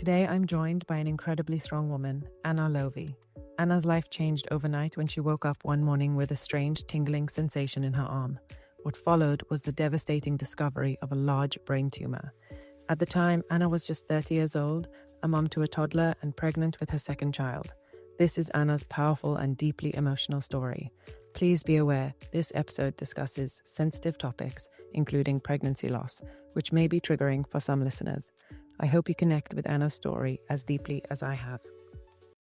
Today, I'm joined by an incredibly strong woman, Anna Lowvey. Anna's life changed overnight when she woke up one morning with a strange tingling sensation in her arm. What followed was the devastating discovery of a large brain tumor. At the time, Anna was just 30 years old, a mom to a toddler and pregnant with her second child. This is Anna's powerful and deeply emotional story. Please be aware, this episode discusses sensitive topics, including pregnancy loss, which may be triggering for some listeners. I hope you connect with Anna's story as deeply as I have.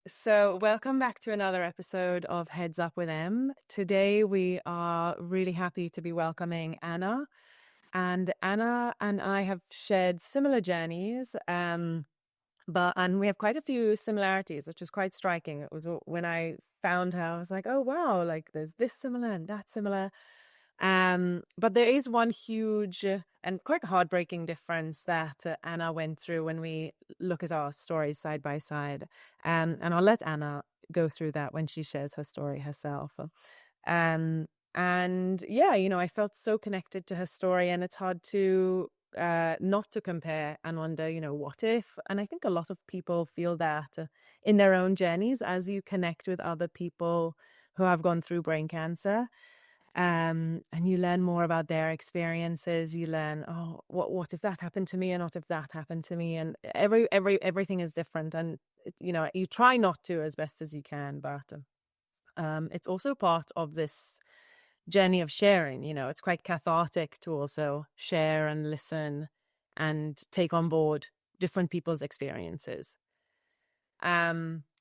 So, welcome back to another episode of Heads Up with Em. Today, we are really happy to be welcoming Anna. And Anna and I have shared similar journeys, and we have quite a few similarities, which is quite striking. It was when I found her, I was like, oh, wow, like there's this similar and that similar. But there is one huge and quite heartbreaking difference that Anna went through when we look at our stories side by side. And I'll let Anna go through that when she shares her story herself. And yeah, I felt so connected to her story, and it's hard to not to compare and wonder, what if? And I think a lot of people feel that in their own journeys as you connect with other people who have gone through brain cancer. And you learn more about their experiences. You learn, oh, what if that happened to me, and what if that happened to me? And everything is different, and you try not to as best as you can, but it's also part of this journey of sharing. It's quite cathartic to also share and listen and take on board different people's experiences.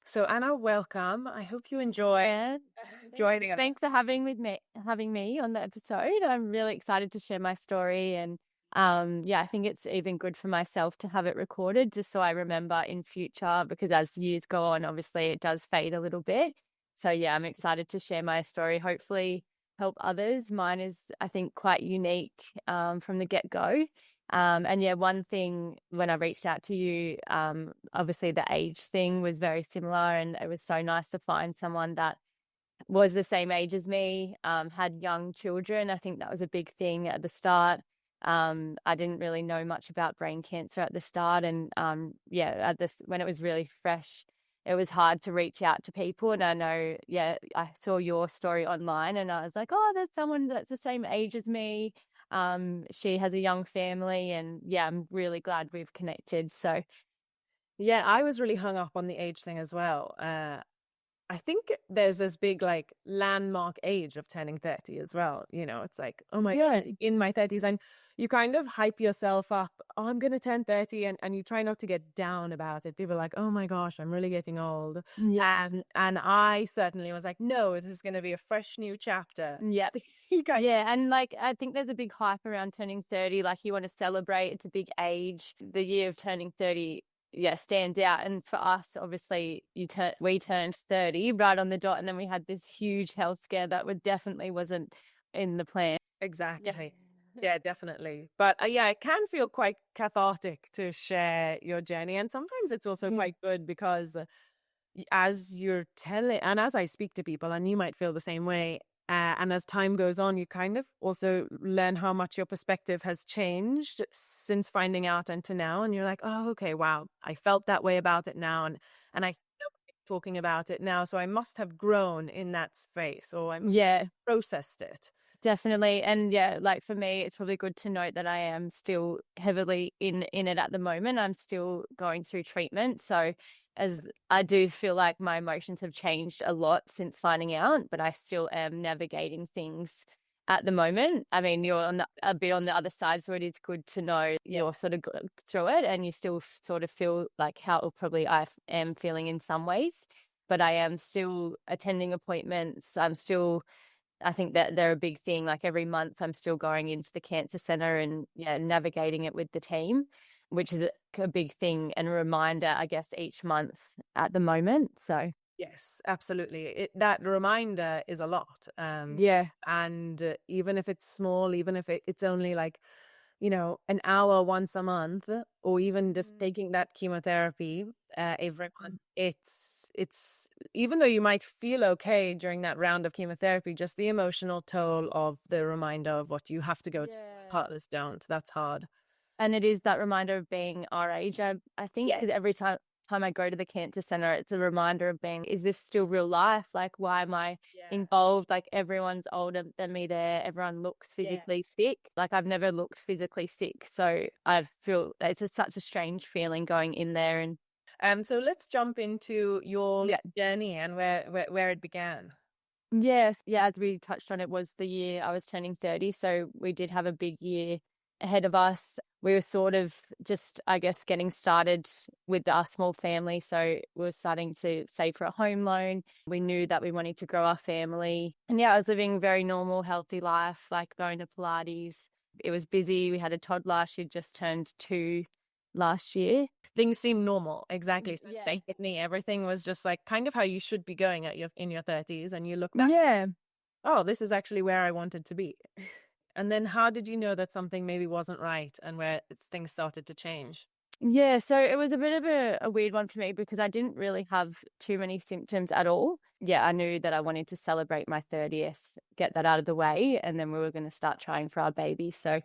So Anna, welcome. I hope you enjoy joining us. Thanks for having me on the episode. I'm really excited to share my story, and I think it's even good for myself to have it recorded just so I remember in future, because as years go on, obviously it does fade a little bit. So yeah, I'm excited to share my story, hopefully help others. Mine is, I think, quite unique from the get-go. One thing when I reached out to you, obviously the age thing was very similar, and it was so nice to find someone that was the same age as me, had young children. I think that was a big thing at the start. I didn't really know much about brain cancer at the start, and when it was really fresh, it was hard to reach out to people. And I know, I saw your story online, and I was like, oh, there's someone that's the same age as me. She has a young family, and I'm really glad we've connected. So yeah, I was really hung up on the age thing as well. I think there's this big landmark age of turning 30 as well. It's like, oh my God, in my 30s, and you kind of hype yourself up. Oh, I'm going to turn 30, and you try not to get down about it. People are like, oh my gosh, I'm really getting old. Yeah. And I certainly was like, no, this is going to be a fresh new chapter. Yeah. And I think there's a big hype around turning 30. Like, you want to celebrate. It's a big age. The year of turning 30 stands out. And for us, obviously, we turned 30 right on the dot, and then we had this huge health scare that definitely wasn't in the plan. Exactly. Yeah, definitely. But it can feel quite cathartic to share your journey, and sometimes it's also quite good because as you're telling, and as I speak to people, and you might feel the same way, and as time goes on, you kind of also learn how much your perspective has changed since finding out and to now. And you're like, oh, okay, wow, I felt that way about it now. And I feel talking about it now. So I must have grown in that space, or I must have processed it. Definitely. And for me, it's probably good to note that I am still heavily in it at the moment. I'm still going through treatment. So as I do feel like my emotions have changed a lot since finding out, but I still am navigating things at the moment. I mean, you're a bit on the other side, so it is good to know you're sort of through it, and you still sort of feel like how probably I am feeling in some ways, but I am still attending appointments. I think that they're a big thing. Like, every month I'm still going into the cancer center and navigating it with the team, which is a big thing and a reminder, I guess, each month at the moment. So yes, absolutely. That reminder is a lot. And even if it's small, even if it's only an hour once a month, or even just taking that chemotherapy every month, it's even though you might feel okay during that round of chemotherapy, just the emotional toll of the reminder of what you have to go to, partners don't. That's hard. And it is that reminder of being our age. I think Yeah. 'cause every time I go to the cancer center, it's a reminder of being, is this still real life? Like, why am I Yeah. involved? Like, everyone's older than me there. Everyone looks Yeah. physically sick. Like, I've never looked physically sick. So I feel it's just such a strange feeling going in there. And So let's jump into your yeah. journey and where it began. Yes, yeah, as we touched on, it was the year I was turning 30, so we did have a big year ahead of us. We were sort of just, I guess, getting started with our small family, so we were starting to save for a home loan. We knew that we wanted to grow our family. And yeah, I was living a very normal, healthy life, like going to Pilates. It was busy. We had a toddler. She'd just turned 2 last year. Things seem normal. Exactly. So Yeah. same with me. Everything was just like kind of how you should be going in your 30s, and you look back, Yeah. oh, this is actually where I wanted to be. And then how did you know that something maybe wasn't right and where things started to change? Yeah, so it was a bit of a weird one for me because I didn't really have too many symptoms at all. Yeah, I knew that I wanted to celebrate my 30th, get that out of the way, and then we were going to start trying for our baby. So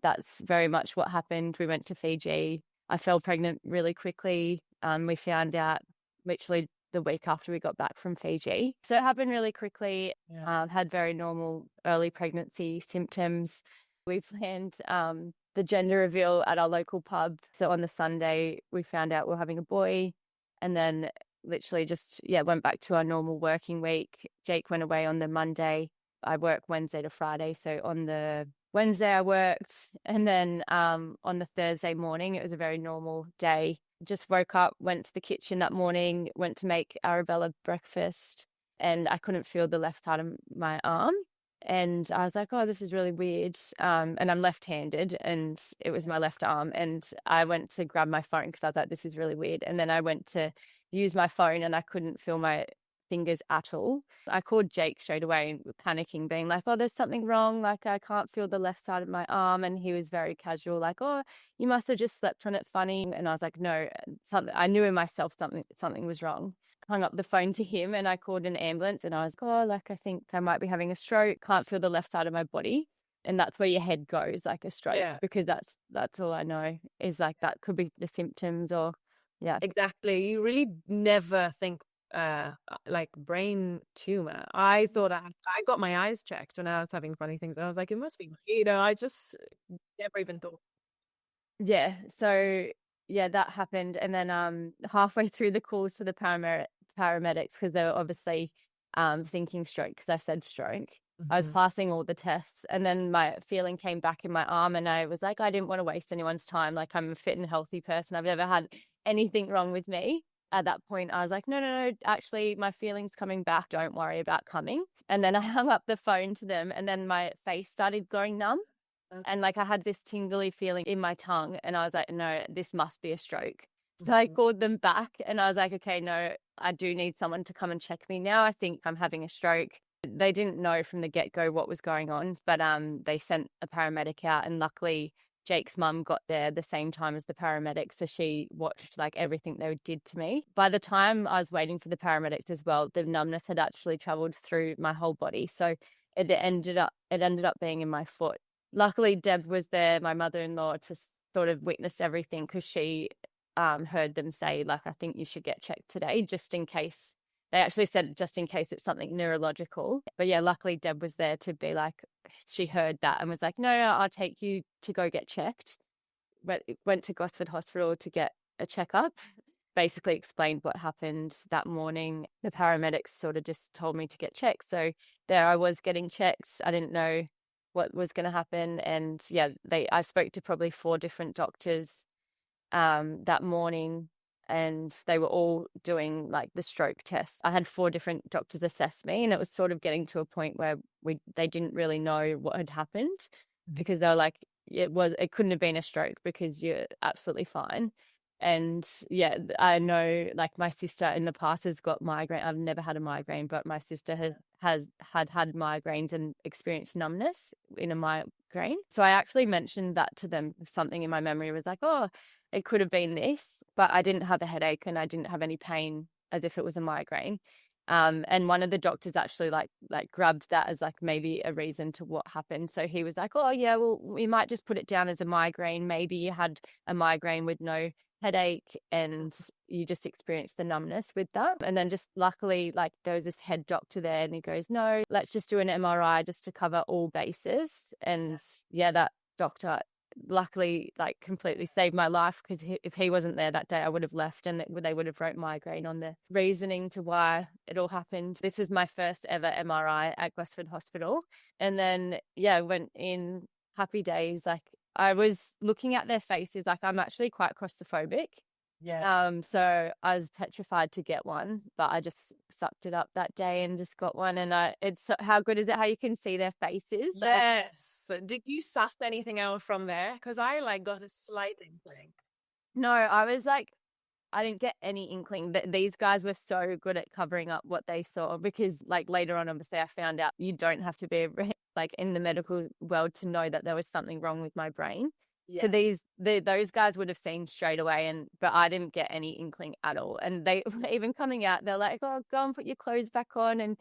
that's very much what happened. We went to Fiji. I fell pregnant really quickly. We found out literally the week after we got back from Fiji. So it happened really quickly. Yeah. Had very normal early pregnancy symptoms. We planned the gender reveal at our local pub. So on the Sunday, we found out we were having a boy, and then literally just, yeah, went back to our normal working week. Jake went away on the Monday. I work Wednesday to Friday. So on the Wednesday I worked, and then on the Thursday morning, it was a very normal day. Just woke up, went to the kitchen that morning, went to make Arabella breakfast, and I couldn't feel the left side of my arm. And I was like, oh, this is really weird. And I'm left-handed, and it was my left arm. And I went to grab my phone because I was like, this is really weird. And then I went to use my phone, and I couldn't feel my fingers at all. I called Jake straight away, panicking, being like, oh, there's something wrong. Like, I can't feel the left side of my arm. And he was very casual, like, oh, you must have just slept on it funny. And I was like, no, something, I knew in myself something was wrong. Hung up the phone to him, and I called an ambulance, and I was like, oh, like, I think I might be having a stroke. Can't feel the left side of my body. And that's where your head goes, like a stroke, Yeah. because that's all I know is like that could be the symptoms. Or yeah. Exactly. You really never think like brain tumor. I thought I got my eyes checked when I was having funny things. I was like, it must be, I just never even thought. Yeah. So yeah, that happened. And then halfway through the calls to the paramedics, because they were obviously thinking stroke, because I said stroke. I was Mhm. passing all the tests, and then my feeling came back in my arm, and I was like, I didn't want to waste anyone's time. Like, I'm a fit and healthy person. I've never had anything wrong with me. At that point, I was like, no, no, no, actually, my feeling's coming back. Don't worry about coming. And then I hung up the phone to them, and then my face started going numb. Okay. And like I had this tingly feeling in my tongue, and I was like, no, this must be a stroke. So I called them back, and I was like, okay, no, I do need someone to come and check me now. I think I'm having a stroke. They didn't know from the get-go what was going on, but they sent a paramedic out, and luckily Jake's mum got there the same time as the paramedics, so she watched like everything they did to me. By the time I was waiting for the paramedics as well, the numbness had actually traveled through my whole body. So it ended up being in my foot. Luckily, Deb was there, my mother-in-law, to sort of witness everything, because she heard them say, like, I think you should get checked today, just in case. They actually said just in case it's something neurological. But yeah, luckily Deb was there to be like, she heard that and was like, no, no, I'll take you to go get checked. Went to Gosford Hospital to get a checkup. Basically explained what happened that morning. The paramedics sort of just told me to get checked. So there I was getting checked. I didn't know what was going to happen. And yeah, I spoke to probably 4 different doctors that morning, and they were all doing like the stroke test. I had 4 different doctors assess me, and it was sort of getting to a point where they didn't really know what had happened, because they were like, it couldn't have been a stroke because you're absolutely fine. And yeah, I know, like, my sister in the past has got migraine. I've never had a migraine, but my sister had migraines and experienced numbness in a migraine. So I actually mentioned that to them. Something in my memory was like, oh, it could have been this, but I didn't have a headache and I didn't have any pain as if it was a migraine. And one of the doctors actually like grabbed that as like maybe a reason to what happened. So he was like, oh yeah, well, we might just put it down as a migraine. Maybe you had a migraine with no headache and you just experienced the numbness with that. And then just luckily, like there was this head doctor there and he goes, no, let's just do an MRI just to cover all bases. And yeah, that doctor luckily like completely saved my life, because if he wasn't there that day, I would have left and they would have wrote migraine on the reasoning to why it all happened. This was my first ever MRI at Gosford Hospital. And then, yeah, went in happy days. Like I was looking at their faces, like I'm actually quite claustrophobic. Yeah. So I was petrified to get one, but I just sucked it up that day and just got one. And it's how good is it how you can see their faces? Yes. Did you suss anything out from there? Because I like got a slight inkling. No, I was like, I didn't get any inkling that these guys were so good at covering up what they saw, because like later on, obviously I found out you don't have to be like in the medical world to know that there was something wrong with my brain. Yeah. So those guys would have seen straight away, but I didn't get any inkling at all. And they even coming out, they're like, oh, go and put your clothes back on and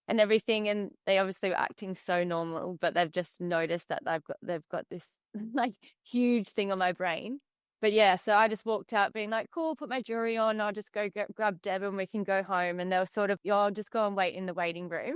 everything. And they obviously were acting so normal, but they've just noticed that they've got this like huge thing on my brain. But yeah, so I just walked out being like, cool, put my jewelry on. I'll just go grab Deb and we can go home. And they were sort of, I'll just go and wait in the waiting room.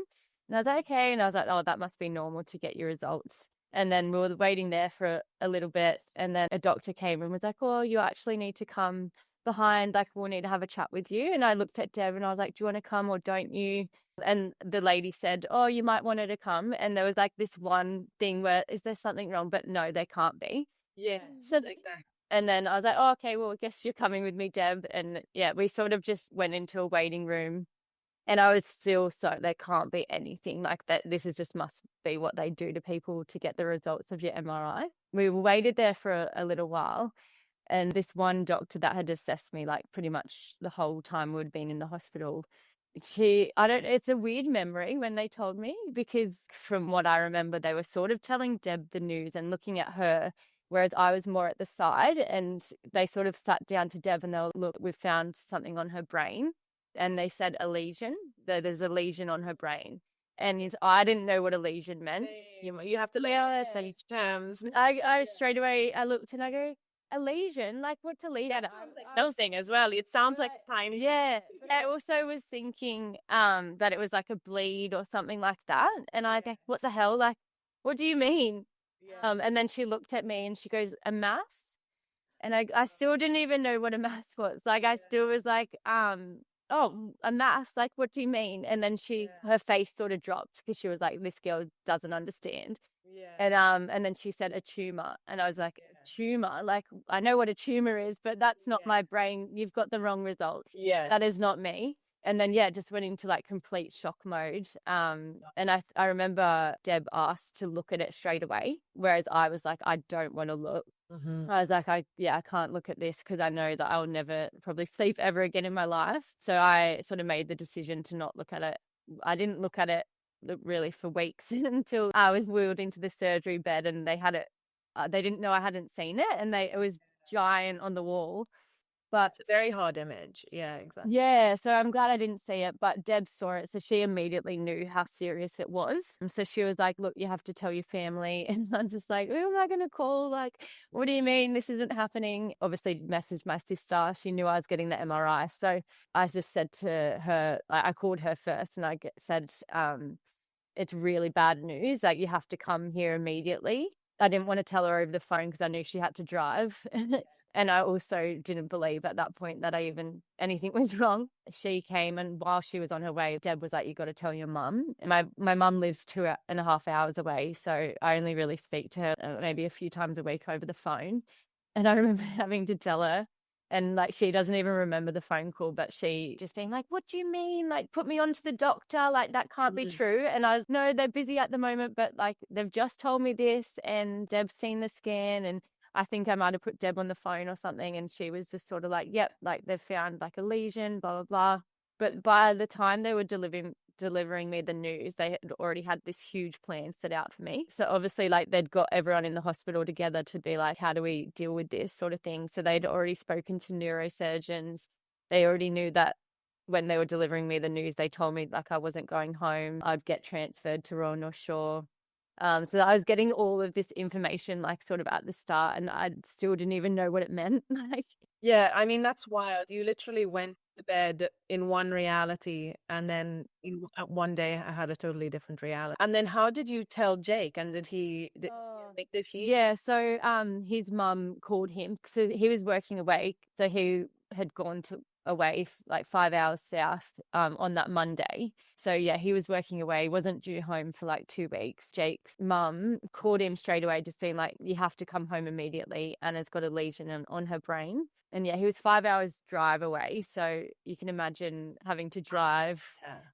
And I was like, okay. And I was like, oh, that must be normal to get your results. And then we were waiting there for a little bit. And then a doctor came and was like, oh, you actually need to come behind. Like, we'll need to have a chat with you. And I looked at Deb and I was like, do you want to come or don't you? And the lady said, oh, you might want her to come. And there was like this one thing where, is there something wrong? But no, there can't be. Yeah. So Exactly. and then I was like, oh, okay, well, I guess you're coming with me, Deb. And yeah, we sort of just went into a waiting room. And I was still there can't be anything like that. This is just must be what they do to people to get the results of your MRI. We waited there for a little while. And this one doctor that had assessed me like pretty much the whole time we'd been in the hospital, it's a weird memory when they told me, because from what I remember, they were sort of telling Deb the news and looking at her, whereas I was more at the side. And they sort of sat down to Deb and they were, look, we've found something on her brain. And they said a lesion, that there's a lesion on her brain. And I didn't know what a lesion meant. You have to learn some terms. I straight away, I looked and I go, a lesion? Like, what's a lesion? Yeah, another thing as well. It sounds like tiny. Yeah. I also was thinking that it was like a bleed or something like that. And I think, what the hell? Like, what do you mean? Yeah. And then she looked at me and she goes, a mass? And I still didn't even know what a mass was. Like, I still was like, oh, a mass? Like, what do you mean? And then her face sort of dropped, because she was like, this girl doesn't understand. Yeah. And then she said a tumor. And I was like, a tumor? Like, I know what a tumor is, but that's not my brain. You've got the wrong result. Yeah. That is not me. And then, yeah, just went into like complete shock mode. And I remember Deb asked to look at it straight away, whereas I was like, I don't want to look. Mm-hmm. I was like, I can't look at this, because I know that I'll never probably sleep ever again in my life. So I sort of made the decision to not look at it. I didn't look at it really for weeks until I was wheeled into the surgery bed and they had it. They didn't know I hadn't seen it, and it was giant on the wall. But it's a very hard image. Yeah, exactly. Yeah, so I'm glad I didn't see it, but Deb saw it, so she immediately knew how serious it was. And so she was like, look, you have to tell your family. And I was just like, who am I going to call? Like, what do you mean this isn't happening? Obviously messaged my sister. She knew I was getting the MRI. So I just said to her, I called her first and said, it's really bad news. Like, you have to come here immediately. I didn't want to tell her over the phone because I knew she had to drive. And I also didn't believe at that point that anything was wrong. She came, and while she was on her way, Deb was like, you got to tell your mum. My mum lives 2.5 hours away, so I only really speak to her maybe a few times a week over the phone. And I remember having to tell her, and like, she doesn't even remember the phone call, but she just being like, what do you mean? Like, put me on to the doctor. Like, that can't be true. And I was, no, they're busy at the moment, but like, they've just told me this, and Deb's seen the scan, and I think I might have put Deb on the phone or something, and she was just sort of like, yep, like they've found like a lesion, blah, blah, blah. But by the time they were delivering me the news, they had already had this huge plan set out for me. So obviously, like, they'd got everyone in the hospital together to be like, how do we deal with this sort of thing? So they'd already spoken to neurosurgeons. They already knew that when they were delivering me the news, they told me like I wasn't going home. I'd get transferred to Royal North Shore. So I was getting all of this information like sort of at the start, and I still didn't even know what it meant. Like, Yeah, I mean, that's wild. You literally went to bed in one reality, and then one day I had a totally different reality. And then how did you tell Jake? And did he? yeah, so his mum called him. So he was working away. So he had gone to away like 5 hours south on that Monday. So yeah, he was working away, wasn't due home for like 2 weeks. Jake's mum called him straight away, just being like, you have to come home immediately. Anna's got a lesion on her brain. And yeah, he was 5 hours drive away. So you can imagine having to drive.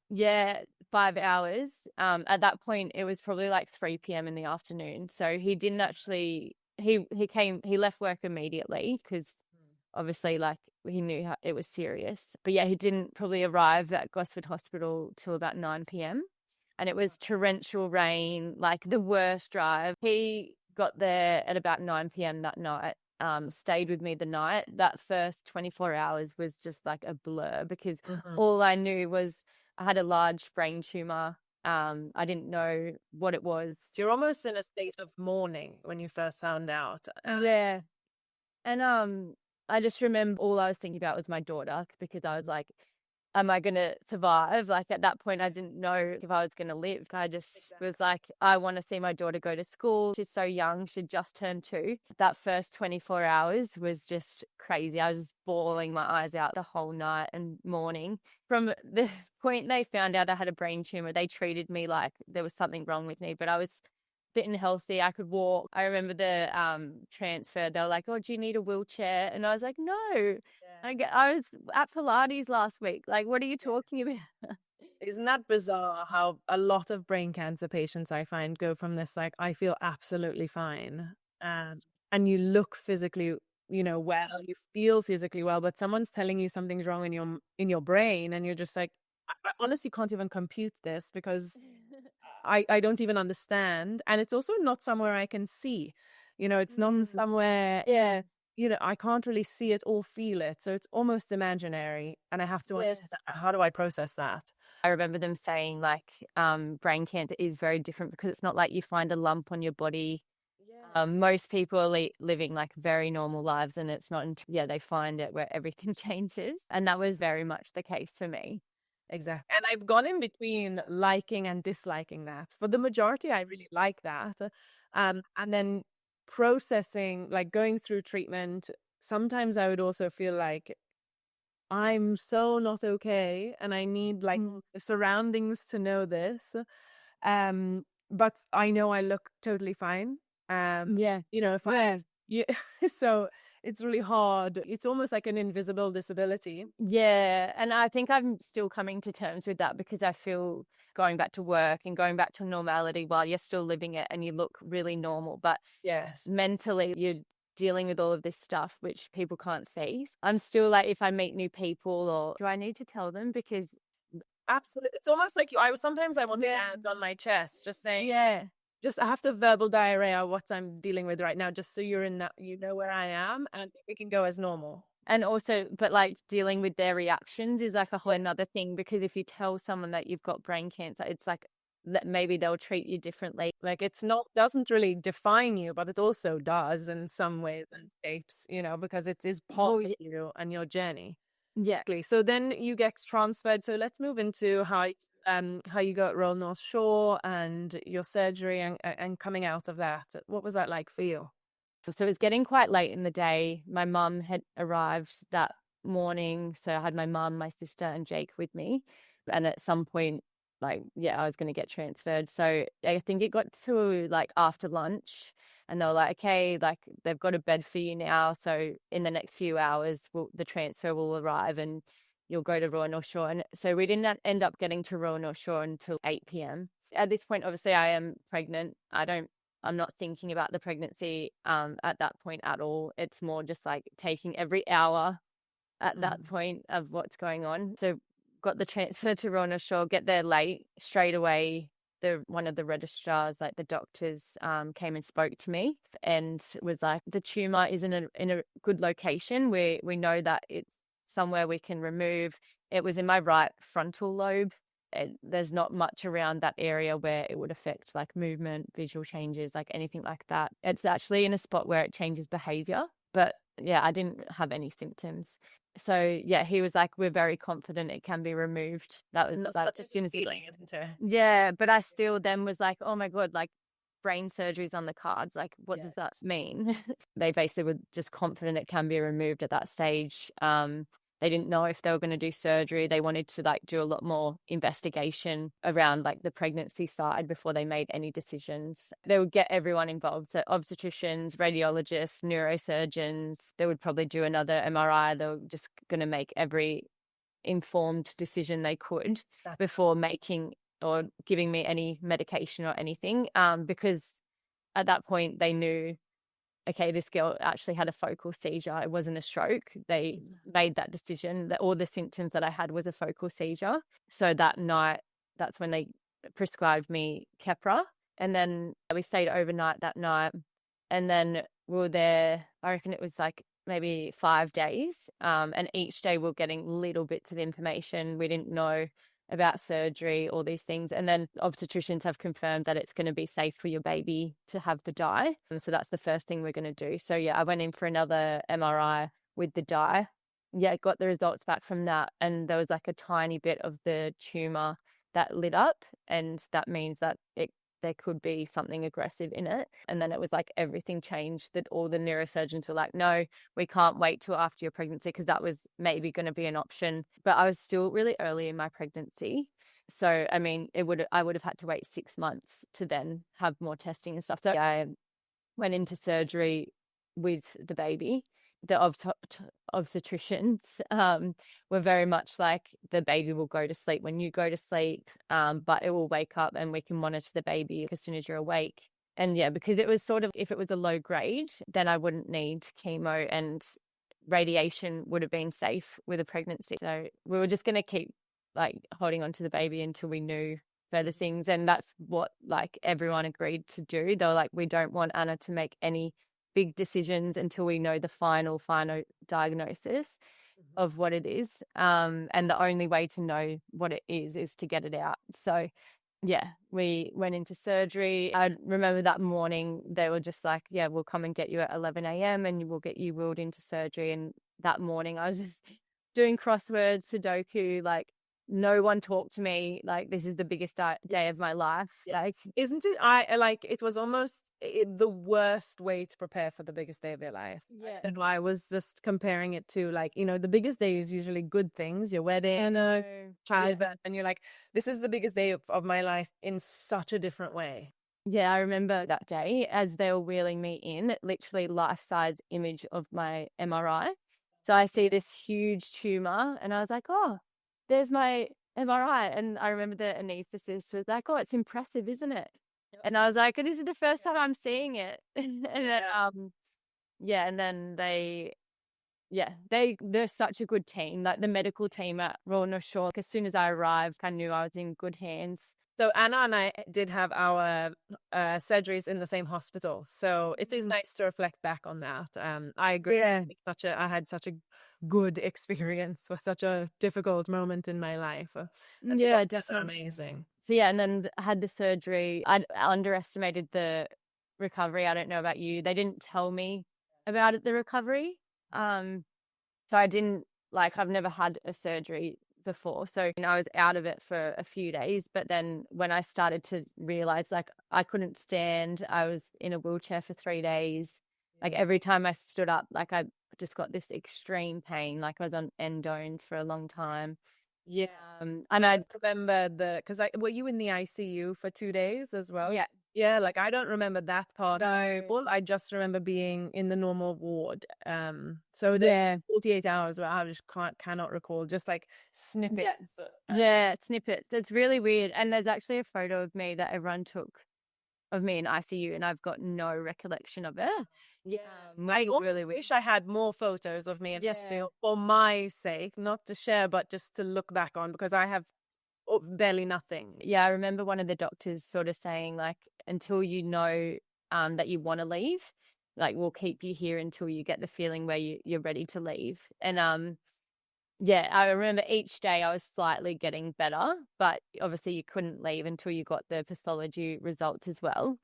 Yeah, 5 hours. At that point, it was probably like 3 p.m. in the afternoon. So he didn't actually, he left work immediately because obviously like he knew it was serious. But yeah, he didn't probably arrive at Gosford Hospital till about 9 p.m. And it was torrential rain, like the worst drive. He got there at about 9 p.m. that night. Stayed with me the night. That first 24 hours was just like a blur because all I knew was I had a large brain tumor. I didn't know what it was. So you're almost in a state of mourning when you first found out. Yeah. And I just remember all I was thinking about was my daughter because I was like, am I going to survive? Like at that point, I didn't know if I was going to live. I just was like, I want to see my daughter go to school. She's so young. She just turned 2. That first 24 hours was just crazy. I was just bawling my eyes out the whole night and morning. From the point they found out I had a brain tumor, they treated me like there was something wrong with me, but I was fit and healthy. I could walk. I remember the transfer. They were like, "Oh, do you need a wheelchair?" And I was like, "No." I was at Pilates last week. Like, what are you talking about? Isn't that bizarre how a lot of brain cancer patients I find go from this, like, I feel absolutely fine. And you look physically, well, you feel physically well, but someone's telling you something's wrong in your brain, and you're just like, I honestly can't even compute this because I don't even understand. And it's also not somewhere I can see. It's not somewhere, Yeah. I can't really see it or feel it. So it's almost imaginary. And I have to understand, how do I process that? I remember them saying like brain cancer is very different because it's not like you find a lump on your body. Most people are living like very normal lives, and it's not until they find it where everything changes. And that was very much the case for me. Exactly. And I've gone in between liking and disliking that. For the majority, I really like that. And then processing, like going through treatment, sometimes I would also feel like I'm so not okay and I need like the surroundings to know this. But I know I look totally fine. If yeah, so it's really hard. It's almost like an invisible disability. Yeah. And I think I'm still coming to terms with that because I feel going back to work and going back to normality while you're still living it and you look really normal. But yes, mentally, you're dealing with all of this stuff, which people can't see. I'm still like, if I meet new people, or do I need to tell them? Because absolutely. It's almost like sometimes I want to hand on my chest, just saying, I have the verbal diarrhea of what I'm dealing with right now, just so you're in that, where I am, and we can go as normal. And also, but like dealing with their reactions is like a whole another thing, because if you tell someone that you've got brain cancer, it's like that maybe they'll treat you differently. Like doesn't really define you, but it also does in some ways and shapes, because it is part of you and your journey. Yeah. So then you get transferred. So let's move into how you go at Royal North Shore and your surgery and coming out of that. What was that like for you? So it was getting quite late in the day. My mum had arrived that morning. So I had my mum, my sister, and Jake with me. And at some point, I was going to get transferred. So I think it got to like after lunch, and they were like, okay, like they've got a bed for you now. So in the next few hours, the transfer will arrive and you'll go to Royal North Shore. And so we didn't end up getting to Royal North Shore until 8 p.m. At this point, obviously, I am pregnant. I'm not thinking about the pregnancy at that point at all. It's more just like taking every hour at that point of what's going on. So got the transfer to Royal North Shore, get there late, straight away. One of the registrars, like the doctors, came and spoke to me and was like, the tumor is in a good location where we know that it's somewhere we can remove. It was in my right frontal lobe. There's not much around that area where it would affect like movement, visual changes, like anything like that. It's actually in a spot where it changes behavior. But yeah, I didn't have any symptoms. So yeah, he was like, we're very confident it can be removed. That was like, Such a feeling, isn't it? yeah, but I still then was like, oh my God, like brain surgery's on the cards. Like, what does that mean? They basically were just confident it can be removed at that stage. They didn't know if they were going to do surgery. They wanted to like do a lot more investigation around like the pregnancy side before they made any decisions. They would get everyone involved. So obstetricians, radiologists, neurosurgeons, they would probably do another MRI. They were just going to make every informed decision they could before making or giving me any medication or anything, because at that point they knew, okay, this girl actually had a focal seizure. It wasn't a stroke. They made that decision that all the symptoms that I had was a focal seizure. So that night, that's when they prescribed me Keppra. And then we stayed overnight that night. And then we were there, I reckon it was like maybe 5 days. And each day we we're getting little bits of information. We didn't know about surgery, all these things. And then obstetricians have confirmed that it's going to be safe for your baby to have the dye. And so that's the first thing we're going to do. So yeah, I went in for another MRI with the dye. Yeah, got the results back from that. And there was like a tiny bit of the tumor that lit up. And that means that there could be something aggressive in it. And then it was like everything changed, that all the neurosurgeons were like, no, we can't wait till after your pregnancy, because that was maybe going to be an option. But I was still really early in my pregnancy. So, I mean, I would have had to wait 6 months to then have more testing and stuff. So I went into surgery with the baby. The obstetricians were very much like, the baby will go to sleep when you go to sleep, but it will wake up and we can monitor the baby as soon as you're awake. And yeah, because it was sort of, if it was a low grade, then I wouldn't need chemo, and radiation would have been safe with a pregnancy. So we were just going to keep like holding on to the baby until we knew further things. And that's what like everyone agreed to do. They were like, we don't want Anna to make any big decisions until we know the final diagnosis of what it is. And the only way to know what it is to get it out. So yeah, we went into surgery. I remember that morning they were just like, yeah, we'll come and get you at 11 a.m. and we'll get you wheeled into surgery. And that morning I was just doing crosswords, Sudoku, like no one talked to me. Like, this is the biggest day of my life. Like, isn't it? It was almost the worst way to prepare for the biggest day of your life. yeah. And I was just comparing it to, like, the biggest day is usually good things, your wedding, childbirth, and you're like, this is the biggest day of my life in such a different way. Yeah, I remember that day as they were wheeling me in, literally life-size image of my MRI. So I see this huge tumor and I was like, oh, there's my MRI. And I remember the anaesthetist was like, oh, it's impressive, isn't it? Yep. And I was like, this is the first time I'm seeing it. And then, and then they're such a good team. Like the medical team at Royal North Shore, as soon as I arrived, I knew I was in good hands. So Anna and I did have our surgeries in the same hospital. So it is nice to reflect back on that. I agree. Yeah. I had such a good experience for such a difficult moment in my life. Yeah, that's amazing. So yeah, and then I had the surgery. I underestimated the recovery. I don't know about you. They didn't tell me about it, the recovery. So I didn't, I've never had a surgery before. So I was out of it for a few days. But then when I started to realize, I couldn't stand, I was in a wheelchair for 3 days. Like every time I stood up, I just got this extreme pain. Like I was on endones for a long time. Yeah. And I remember because were you in the ICU for 2 days as well? Yeah. Yeah, I don't remember that part. No. I just remember being in the normal ward. So the 48 hours where I just cannot recall, just snippets. Yeah, snippets. It's really weird. And there's actually a photo of me that everyone took of me in ICU, and I've got no recollection of it. Yeah, I really wish I had more photos of me in hospital for my sake, not to share, but just to look back on, because I have barely nothing. Yeah, I remember one of the doctors sort of saying, until you know that you want to leave, we'll keep you here until you get the feeling where you're ready to leave. And yeah, I remember each day I was slightly getting better, but obviously you couldn't leave until you got the pathology results as well.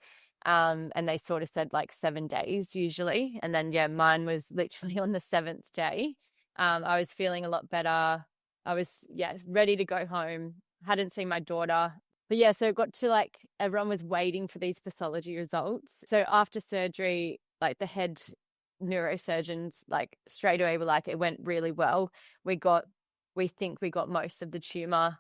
And they sort of said like 7 days usually. And then, yeah, mine was literally on the seventh day. I was feeling a lot better. I was, yeah, ready to go home. Hadn't seen my daughter. But yeah, so it got to like everyone was waiting for these pathology results. So after surgery, like the head neurosurgeons, like straight away were like, it went really well. We think we got most of the tumor,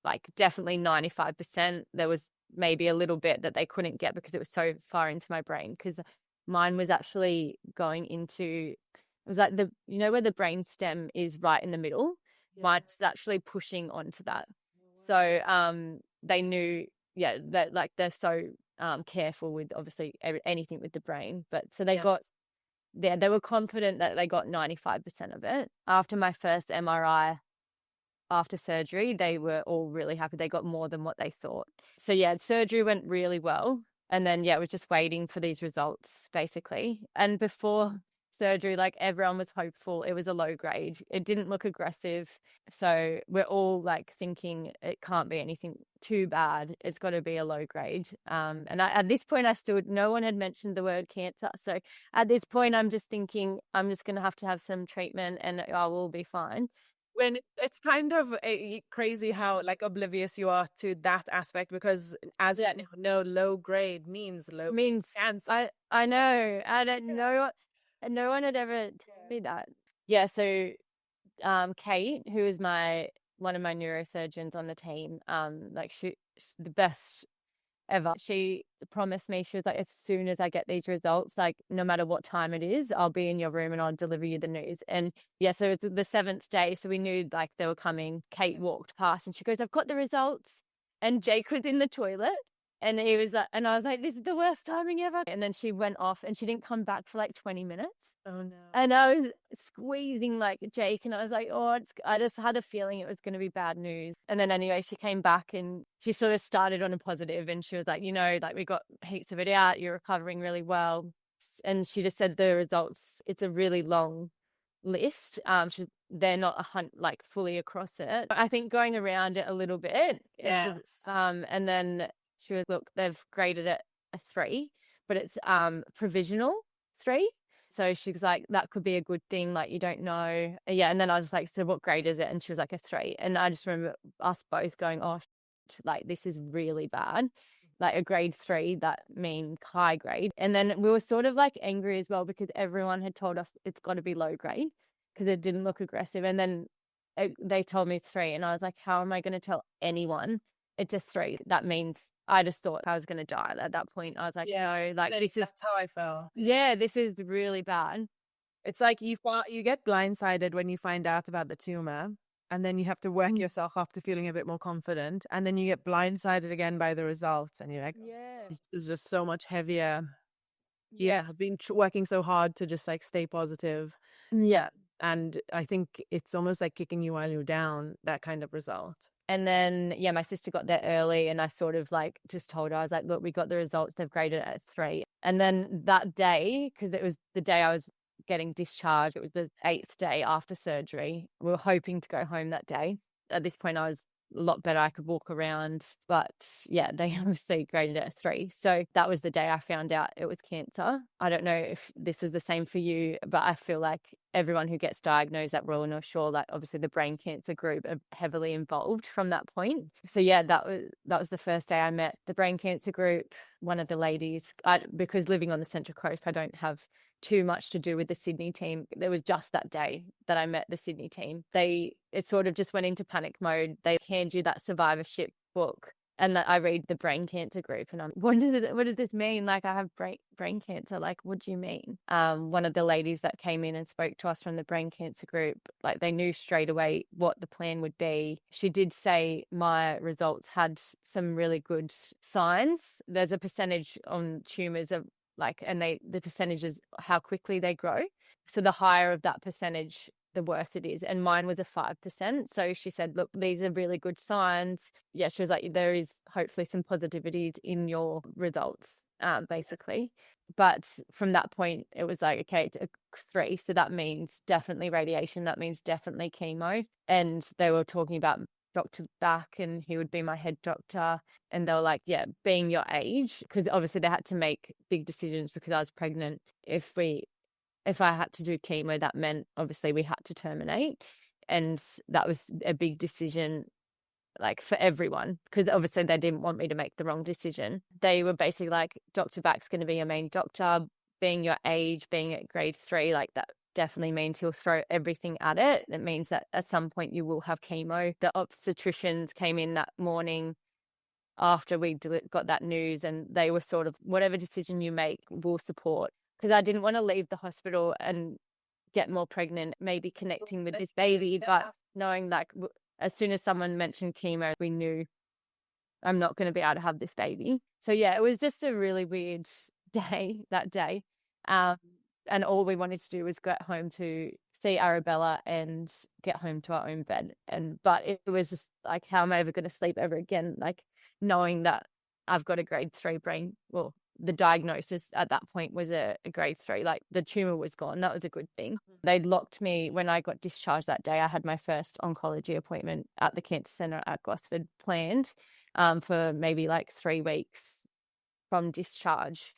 like definitely 95%. There was maybe a little bit that they couldn't get because it was so far into my brain, because mine was actually going into, it was like where the brain stem is right in the middle. Yeah. Mine was actually pushing onto that. So they knew, yeah, that like they're so careful with obviously anything with the brain. But so they were confident that they got 95% of it. After my first MRI, after surgery, they were all really happy. They got more than what they thought. So yeah, surgery went really well. And then, yeah, it was just waiting for these results basically. And before surgery, like everyone was hopeful. It was a low grade. It didn't look aggressive. So we're all like thinking it can't be anything too bad. It's got to be a low grade. At this point, no one had mentioned the word cancer. So at this point, I'm just thinking I'm just going to have some treatment and I will be fine. When it's kind of crazy how like oblivious you are to that aspect, because as you know, low grade means low cancer. I know. I don't know. No one had ever told me that. Yeah. So, Kate, who is one of my neurosurgeons on the team, like she's the best ever. She promised me, she was like, as soon as I get these results, like no matter what time it is, I'll be in your room and I'll deliver you the news. And yeah, so it's the seventh day. So we knew like they were coming. Kate walked past and she goes, I've got the results. And Jake was in the toilet. And he was like, and I was like, this is the worst timing ever. And then she went off and she didn't come back for like 20 minutes. Oh no. And I was squeezing like Jake and I was like, I just had a feeling it was going to be bad news. And then anyway, she came back and she sort of started on a positive and she was like, like we got heaps of it out. You're recovering really well. And she just said the results, it's a really long list. They're not like fully across it. I think going around it a little bit. Yes. And then she was, look, they've graded it a 3, but it's provisional 3. So she was like, that could be a good thing. Like, you don't know. Yeah. And then I was like, so what grade is it? And she was like, a 3. And I just remember us both going, oh, like, this is really bad. Like a grade 3, that means high grade. And then we were sort of like angry as well because everyone had told us it's got to be low grade because it didn't look aggressive. And then they told me it's 3. And I was like, how am I going to tell anyone it's a 3? That means I just thought I was going to die at that point. I was like, no, like that's how I felt. Yeah, this is really bad. It's like you get blindsided when you find out about the tumor, and then you have to work yourself up to feeling a bit more confident, and then you get blindsided again by the results, and you're like, it's just so much heavier. Yeah, I've been working so hard to just like stay positive. Yeah. And I think it's almost like kicking you while you're down, that kind of result. And then, yeah, my sister got there early and I sort of like just told her, I was like, look, we got the results. They've graded it at 3. And then that day, because it was the day I was getting discharged, it was the 8th day after surgery. We were hoping to go home that day. At this point, I was a lot better. I could walk around, but yeah, they obviously graded it a 3. So that was the day I found out it was cancer. I don't know if this was the same for you, but I feel like everyone who gets diagnosed at Royal North Shore, like obviously the brain cancer group are heavily involved from that point. So yeah, that was the first day I met the brain cancer group. One of the ladies, because living on the Central Coast, I don't have too much to do with the Sydney team. There was just that day that I met the Sydney team. It sort of just went into panic mode. They hand you that survivorship book and I read the brain cancer group and I'm, what does this mean? Like, I have brain cancer. Like, what do you mean? One of the ladies that came in and spoke to us from the brain cancer group, like they knew straight away what the plan would be. She did say my results had some really good signs. There's a percentage on tumors of like, and the percentage is how quickly they grow. So the higher of that percentage, the worse it is. And mine was a 5%. So she said, look, these are really good signs. Yeah, she was like, there is hopefully some positivities in your results, basically. But from that point, it was like, okay, it's a 3. So that means definitely radiation. That means definitely chemo. And they were talking about Dr. Back, and he would be my head doctor. And they were like, yeah, being your age, because obviously they had to make big decisions because I was pregnant. If I had to do chemo, that meant obviously we had to terminate. And that was a big decision, like for everyone, because obviously they didn't want me to make the wrong decision. They were basically like, Dr. Back's going to be your main doctor. Being your age, being at grade 3, like that definitely means he'll throw everything at it. It means that at some point you will have chemo. The obstetricians came in that morning after we got that news, and they were sort of, whatever decision you make, we'll support. Because I didn't want to leave the hospital and get more pregnant, maybe connecting with this baby, but knowing like as soon as someone mentioned chemo, we knew I'm not going to be able to have this baby. So yeah, it was just a really weird day that day. And all we wanted to do was get home to see Arabella and get home to our own bed. But it was just like, how am I ever going to sleep ever again? Like knowing that I've got a grade 3 brain, well, the diagnosis at that point was a grade 3, like the tumor was gone. That was a good thing. They locked me when I got discharged that day. I had my first oncology appointment at the cancer center at Gosford planned for maybe like 3 weeks from discharge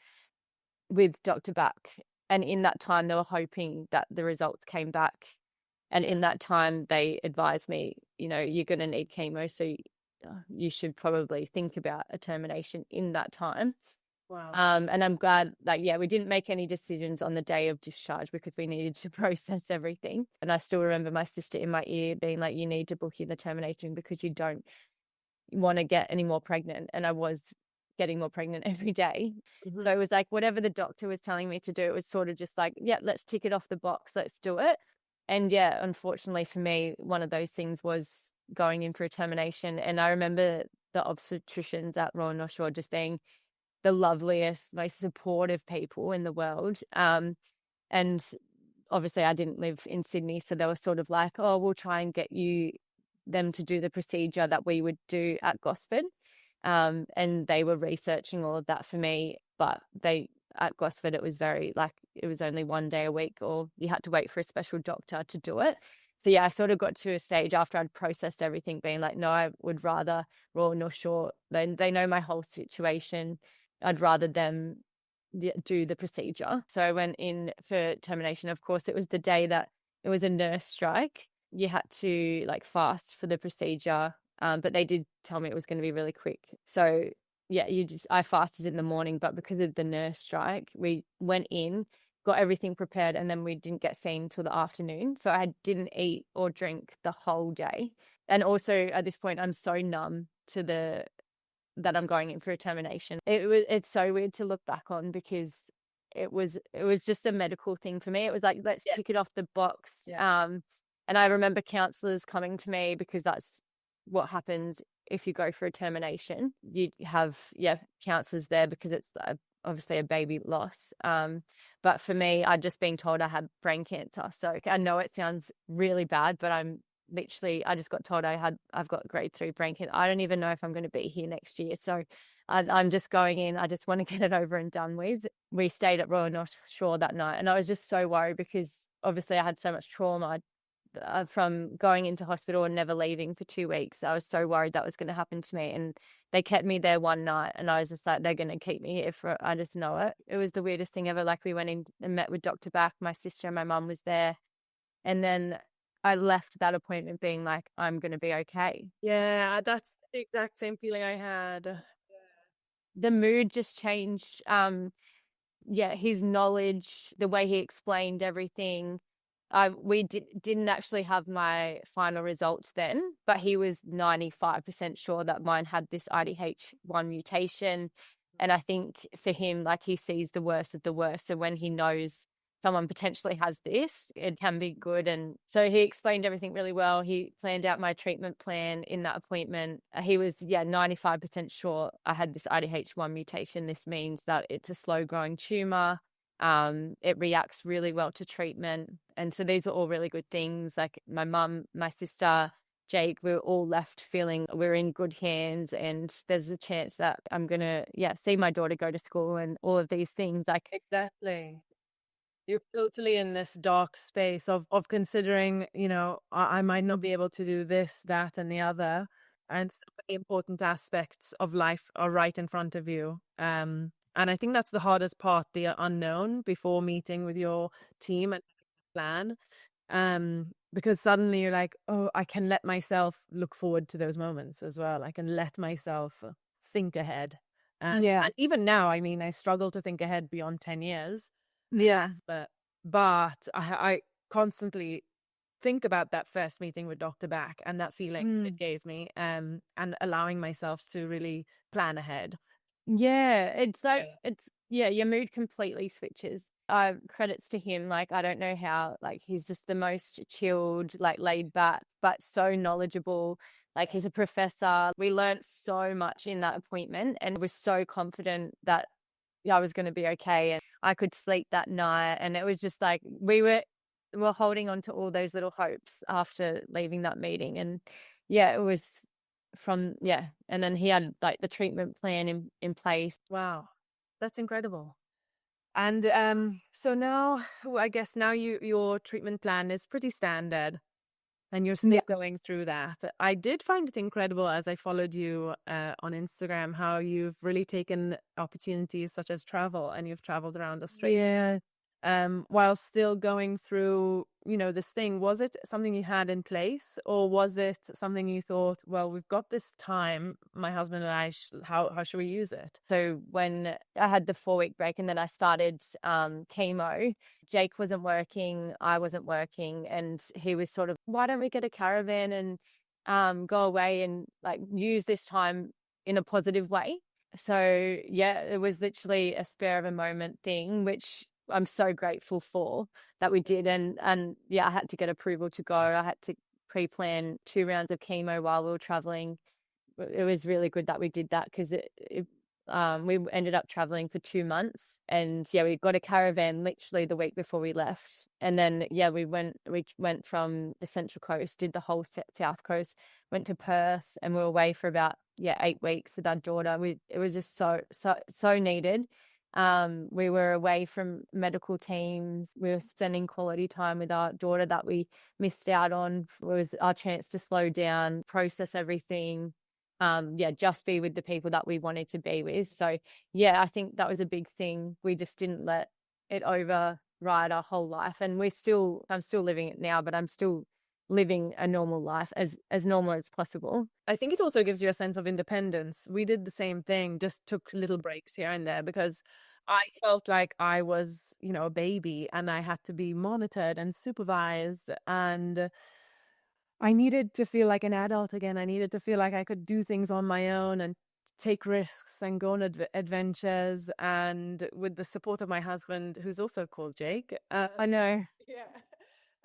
with Dr. Back. And in that time, they were hoping that the results came back. And in that time, they advised me, you're going to need chemo. So you should probably think about a termination in that time. Wow. And I'm glad that, we didn't make any decisions on the day of discharge because we needed to process everything. And I still remember my sister in my ear being like, you need to book in the termination because you don't want to get any more pregnant. And I was getting more pregnant every day. Mm-hmm. So it was like whatever the doctor was telling me to do, it was sort of just like, yeah, let's tick it off the box. Let's do it. And yeah, unfortunately for me, one of those things was going in for a termination. And I remember the obstetricians at Royal North Shore just being the loveliest, most supportive people in the world. And obviously I didn't live in Sydney, so they were sort of like, oh, we'll try and get them to do the procedure that we would do at Gosford. And they were researching all of that for me, but at Gosford, it was it was only 1 day a week, or you had to wait for a special doctor to do it. So yeah, I sort of got to a stage after I'd processed everything being like, no, I would rather Royal North Shore. They know my whole situation. I'd rather them do the procedure. So I went in for termination. Of course, it was the day that it was a nurse strike. You had to fast for the procedure, but they did tell me it was going to be really quick. So yeah, I fasted in the morning, but because of the nurse strike, we went in, got everything prepared, and then we didn't get seen till the afternoon. So I didn't eat or drink the whole day. And also at this point, I'm so numb to that I'm going in for a termination. It's so weird to look back on because it was just a medical thing for me. It was like, let's tick it off the box. Yeah. And I remember counselors coming to me because that's what happens if you go for a termination. You have counselors there because it's obviously a baby loss. But for me, I'd just been told I had brain cancer. So I know it sounds really bad, but I just got told I've got grade 3 brain cancer. I don't even know if I'm going to be here next year. So I'm just going in. I just want to get it over and done with. We stayed at Royal North Shore that night, and I was just so worried because obviously I had so much trauma from going into hospital and never leaving for 2 weeks. I was so worried that was going to happen to me. And they kept me there one night, and I was just like, they're going to keep me here I just know it. It was the weirdest thing ever. We went in and met with Dr. Back. My sister and my mum was there. And then I left that appointment being like, I'm going to be okay. Yeah, that's the exact same feeling I had. The mood just changed. His knowledge, the way he explained everything. We didn't actually have my final results then, but he was 95% sure that mine had this IDH1 mutation. And I think for him, he sees the worst of the worst. So when he knows someone potentially has this, it can be good. And so he explained everything really well. He planned out my treatment plan in that appointment. He was 95% sure I had this IDH1 mutation. This means that it's a slow growing tumor. It reacts really well to treatment. And so these are all really good things. Like my mum, my sister, Jake, we were all left feeling we're in good hands, and there's a chance that I'm going to, see my daughter go to school and all of these things. Like, Exactly. You're totally in this dark space of considering, I might not be able to do this, that, and the other. And some very important aspects of life are right in front of you. And I think that's the hardest part, the unknown before meeting with your team and plan. Because suddenly you're like, oh, I can let myself look forward to those moments as well. I can let myself think ahead. And even now, I mean, I struggle to think ahead beyond 10 years. yeah. But I constantly think about that first meeting with Dr. Back and that feeling it gave me, and allowing myself to really plan ahead. Yeah, it's like Yeah. your mood completely switches. Credits to him. Like, I don't know how, like, he's just the most chilled, like laid back, but so knowledgeable. Like, he's a professor. We learnt so much in that appointment and was so confident that I was going to be okay, and I could sleep that night. And it was just like we were holding on to all those little hopes after leaving that meeting. And it was and then he had like the treatment plan in place. Wow, that's incredible. And so now, I guess now your treatment plan is pretty standard, and you're still going through that. I did find it incredible as I followed you on Instagram how you've really taken opportunities such as travel, and you've traveled around Australia. Yeah. While still going through, this thing. Was it something you had in place, or was it something you thought, well, we've got this time, my husband and I, how should we use it? So when I had the 4-week break and then I started chemo, Jake wasn't working, I wasn't working, and he was sort of, why don't we get a caravan and go away and like use this time in a positive way? So it was literally a spur of a moment thing, which I'm so grateful for that we did. And I had to get approval to go. I had to pre-plan 2 rounds of chemo while we were traveling. It was really good that we did that because we ended up traveling for 2 months, and we got a caravan literally the week before we left. And then we went from the Central Coast, did the whole South Coast, went to Perth, and we were away for about 8 weeks with our daughter. It was just so needed. We were away from medical teams. We were spending quality time with our daughter that we missed out on. It was our chance to slow down, process everything. Just be with the people that we wanted to be with. So I think that was a big thing. We just didn't let it override our whole life. And I'm still living it now, but I'm still living a normal life, as normal as possible. I think it also gives you a sense of independence. We did the same thing, just took little breaks here and there because I felt like I was, a baby, and I had to be monitored and supervised, and I needed to feel like an adult again. I needed to feel like I could do things on my own and take risks and go on adventures, and with the support of my husband, who's also called Jake. I know. Yeah.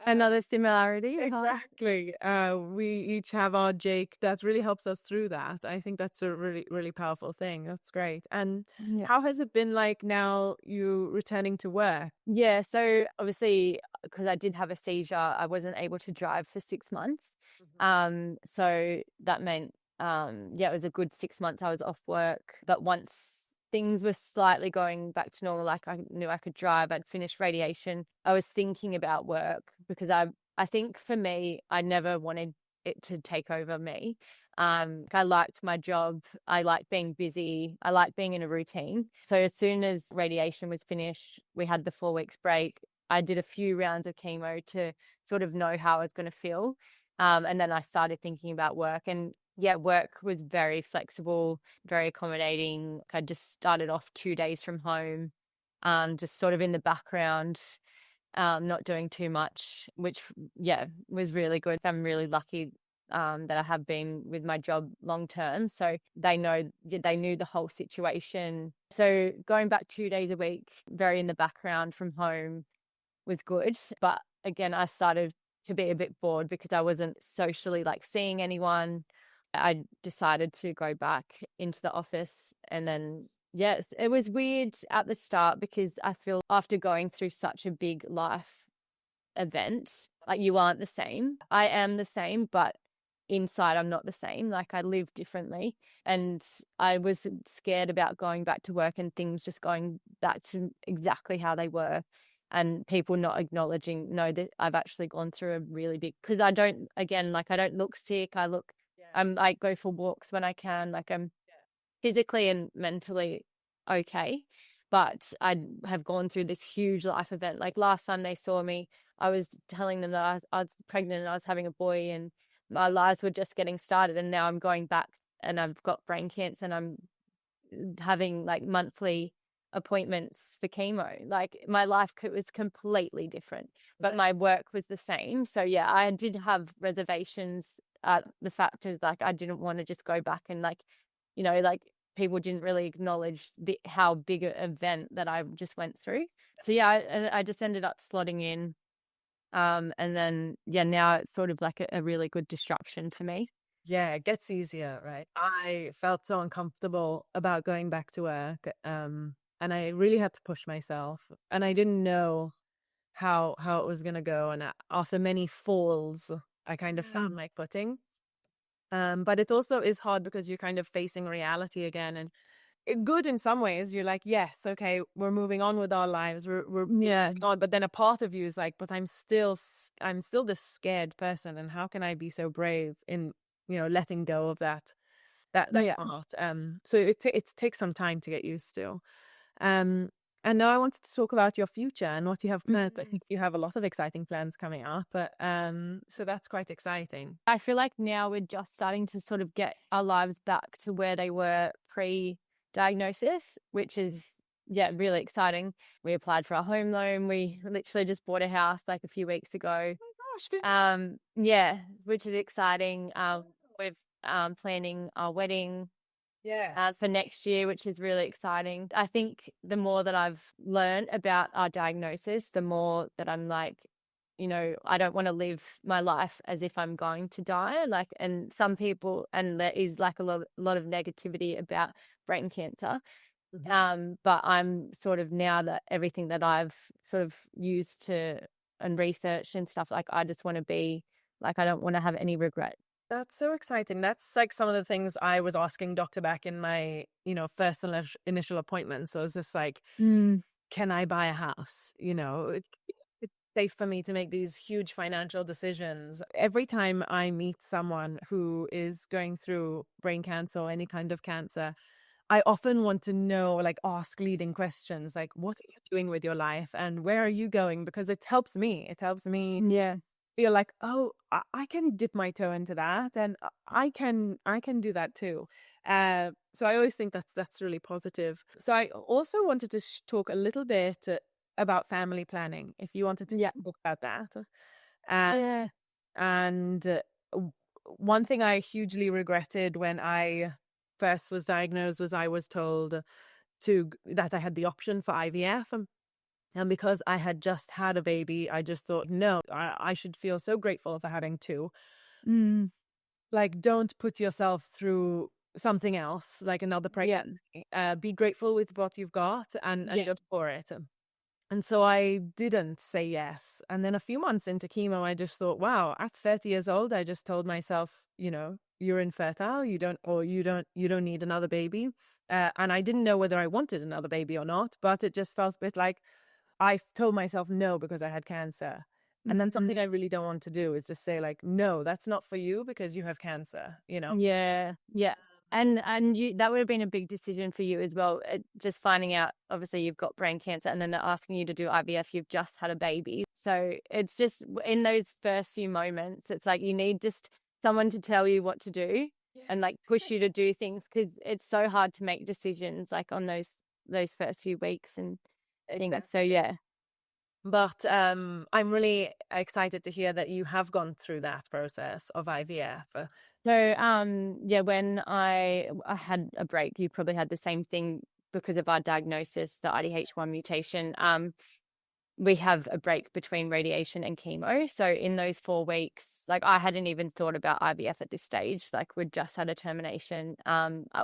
Another similarity. Exactly. We each have our Jake that really helps us through that. I think that's a really, really powerful thing. That's great. And how has it been like now you returning to work? Yeah, so obviously, because I did have a seizure, I wasn't able to drive for 6 months. So that meant, it was a good 6 months I was off work. But once things were slightly going back to normal, like I knew I could drive, I'd finished radiation, I was thinking about work because I think for me, I never wanted it to take over me. I liked my job. I liked being busy. I liked being in a routine. So as soon as radiation was finished, we had the 4 weeks break. I did a few rounds of chemo to sort of know how I was going to feel. And then I started thinking about work, and work was very flexible, very accommodating. I just started off 2 days from home, just sort of in the background, not doing too much, which was really good. I'm really lucky that I have been with my job long term, so they knew the whole situation. So going back 2 days a week, very in the background from home, was good. But again, I started to be a bit bored because I wasn't socially like seeing anyone. I decided to go back into the office, and then Yes, it was weird at the start because I feel after going through such a big life event, like you aren't the same. I am the same, but inside I'm not the same. Like I live differently. And I was scared about going back to work and things just going back to exactly how they were. And people not acknowledging, no, that I've actually gone through a really big, because I don't, again, like I don't look sick. I'm like go for walks when I can. Like I'm physically and mentally okay. But I have gone through this huge life event. Like last Sunday saw me, I was telling them that I was pregnant and I was having a boy and my lives were just getting started. And now I'm going back and I've got brain cancer and I'm having like monthly appointments for chemo. Like my life was completely different, but my work was the same. So yeah, I did have reservations at the fact of like I didn't want to just go back and like, like people didn't really acknowledge how big an event that I just went through. So yeah, I just ended up slotting in. And then yeah, now it's sort of like a really good distraction for me. Yeah, it gets easier, right? I felt so uncomfortable about going back to work, and I really had to push myself, and I didn't know how it was gonna go. And after many falls, I kind of found my footing. But it also is hard because you're kind of facing reality again, and good in some ways. You're like, yes, okay, we're moving on with our lives. We're Yeah. moving on, but then a part of you is like, but I'm still this scared person, and how can I be so brave in letting go of that Yeah. part? So it takes some time to get used to. Um, and now I wanted to talk about your future and what you have planned. I think you have a lot of exciting plans coming up, but so that's quite exciting. I feel like now we're just starting to sort of get our lives back to where they were pre-diagnosis, which is, yeah, really exciting. We applied for a home loan. We literally just bought a house like a few weeks ago. Oh my gosh, Yeah, which is exciting. We're planning our wedding yeah. for next year, which is really exciting. I think the more that I've learned about our diagnosis, the more that I'm like, I don't want to live my life as if I'm going to die. Like, and some people, and there is like a lot of negativity about brain cancer. But I'm sort of now that everything that I've sort of used to and research and stuff, like I just want to be like, I don't want to have any regret. That's so exciting. That's like some of the things I was asking Dr. Beck in my, first initial appointment. So it's just like, Mm, can I buy a house? It's safe for me to make these huge financial decisions. Every time I meet someone who is going through brain cancer or any kind of cancer, I often want to know, like, ask leading questions, like, what are you doing with your life and where are you going? Because it helps me. It helps me yeah. feel like, oh, I can dip my toe into that, and I can do that too. So I always think that's really positive. So I also wanted to talk a little bit about family planning, if you wanted to Yeah. talk about that. Uh, Yeah. and one thing I hugely regretted when I first was diagnosed was I was told that I had the option for IVF. And because I had just had a baby, I just thought, no, I should feel so grateful for having two. Mm, Like, don't put yourself through something else, like another yeah. pregnancy. Be grateful with what you've got and Yeah. go for it. And so I didn't say yes. And then a few months into chemo, I just thought, wow, at 30 years old, I just told myself, you're infertile. You don't need another baby. And I didn't know whether I wanted another baby or not, but it just felt a bit like I told myself no because I had cancer. And then something I really don't want to do is just say like, no, that's not for you because you have cancer. Yeah. Yeah. And you, that would have been a big decision for you as well. Just finding out, obviously, you've got brain cancer, and then they're asking you to do IVF. You've just had a baby, so it's just in those first few moments, it's like you need just someone to tell you what to do and like push you to do things, because it's so hard to make decisions like on those first few weeks and things. So Exactly. yeah. But I'm really excited to hear that you have gone through that process of IVF. So, yeah, when I had a break, you probably had the same thing because of our diagnosis, the IDH1 mutation. we have a break between radiation and chemo. So in those 4 weeks, like I hadn't even thought about IVF at this stage. Like we'd just had a termination.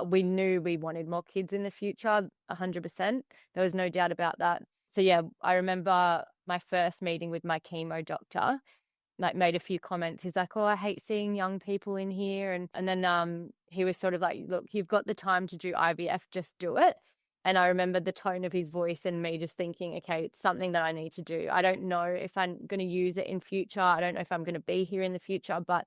We knew we wanted more kids in the future, 100%. There was no doubt about that. So yeah, I remember my first meeting with my chemo doctor, like made a few comments. He's like, "Oh, I hate seeing young people in here." And then he was sort of like, "Look, you've got the time to do IVF, just do it." And I remember the tone of his voice and me just thinking, okay, it's something that I need to do. I don't know if I'm going to use it in future. I don't know if I'm going to be here in the future, but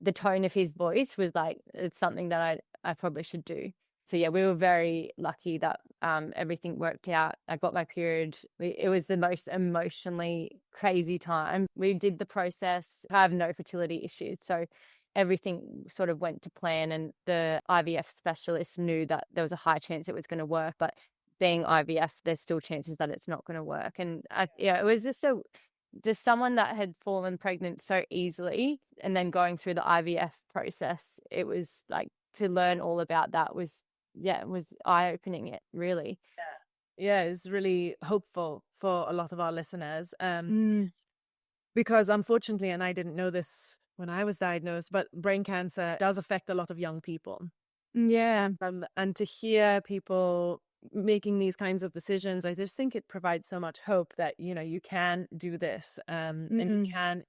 the tone of his voice was like, it's something that I probably should do. So yeah, we were very lucky that everything worked out. I got my period. It was the most emotionally crazy time. We did the process. I have no fertility issues. So everything sort of went to plan, and the IVF specialist knew that there was a high chance it was going to work, but being IVF, there's still chances that it's not going to work. And it was just someone that had fallen pregnant so easily, and then going through the IVF process, it was like, to learn all about that was eye-opening, it really. Yeah, it's really hopeful for a lot of our listeners. Because unfortunately, and I didn't know this when I was diagnosed, but brain cancer does affect a lot of young people. Yeah. And to hear people making these kinds of decisions, I just think it provides so much hope that, you can do this, and you can,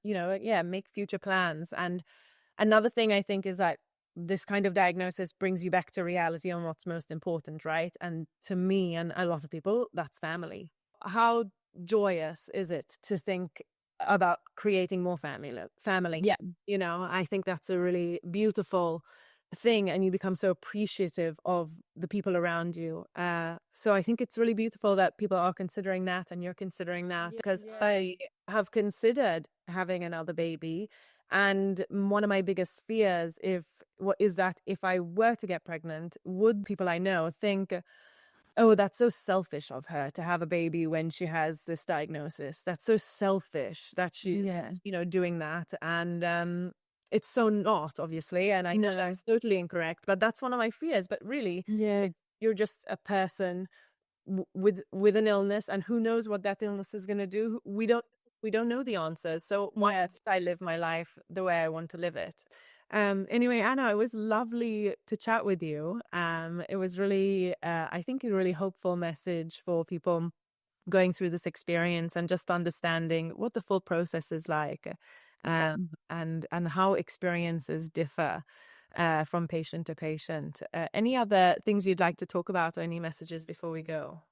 make future plans. And another thing I think is that this kind of diagnosis brings you back to reality on what's most important, right? And to me and a lot of people, that's family. How joyous is it to think about creating more family? Yeah. I think that's a really beautiful thing, and you become so appreciative of the people around you. So I think it's really beautiful that people are considering that, and you're considering that, because I have considered having another baby, and one of my biggest fears is that if I were to get pregnant, would people I know think, "Oh, that's so selfish of her to have a baby when she has this diagnosis. That's so selfish that she's, doing that." And it's so not, obviously. And I know that's totally incorrect, but that's one of my fears. But really, you're just a person with an illness, and who knows what that illness is going to do? We don't know the answers. So why don't I live my life the way I want to live it? Anyway, Anna, it was lovely to chat with you. It was really, I think, a really hopeful message for people going through this experience, and just understanding what the full process is like, and how experiences differ from patient to patient. Any other things you'd like to talk about, or any messages before we go?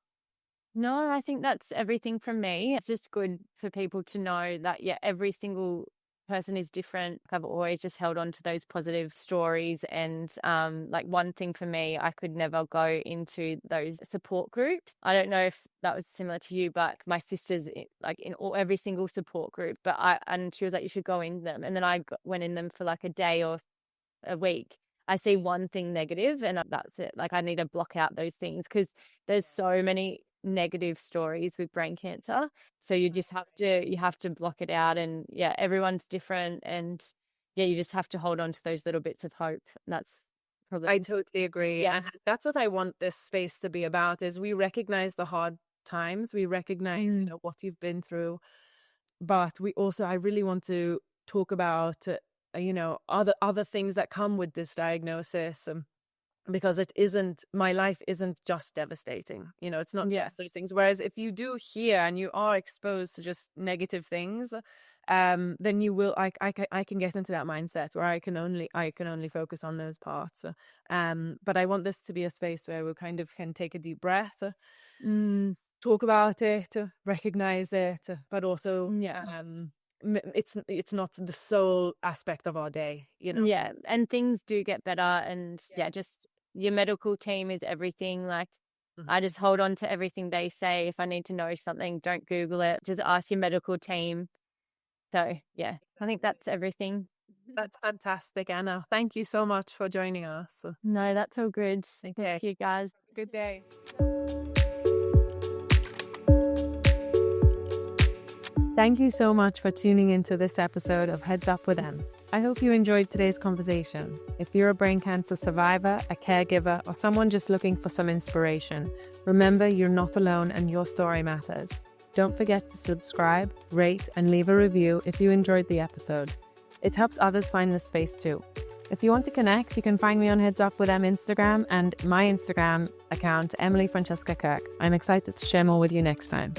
No, I think that's everything from me. It's just good for people to know that, every single person is different. I've always just held on to those positive stories. And like, one thing for me, I could never go into those support groups. I don't know if that was similar to you, but my sister's like in every single support group, and she was like, you should go in them. And then I went in them for like a day or a week. I see one thing negative, and that's it. Like, I need to block out those things, because there's so many negative stories with brain cancer. So you just have to block it out. And everyone's different, and you just have to hold on to those little bits of hope. And that's probably, I totally agree. And that's what I want this space to be about, is we recognize the hard times, we recognize what you've been through, but we also, I really want to talk about other things that come with this diagnosis, because my life isn't just devastating. It's not just those things. Whereas if you do hear and you are exposed to just negative things, then you will, I can get into that mindset where I can only focus on those parts. But I want this to be a space where we kind of can take a deep breath, talk about it, recognize it, but also it's not the sole aspect of our day. And things do get better. And just your medical team is everything. Like, I just hold on to everything they say. If I need to know something, don't Google it, just ask your medical team. So I think that's everything. That's fantastic, Anna. Thank you so much for joining us. No, that's all good. Thank you, guys. Good day. Thank you so much for tuning into this episode of Heads Up with Em. I hope you enjoyed today's conversation. If you're a brain cancer survivor, a caregiver, or someone just looking for some inspiration, remember you're not alone and your story matters. Don't forget to subscribe, rate, and leave a review if you enjoyed the episode. It helps others find this space too. If you want to connect, you can find me on Heads Up with Em Instagram and my Instagram account, Emily Francesca Kirk. I'm excited to share more with you next time.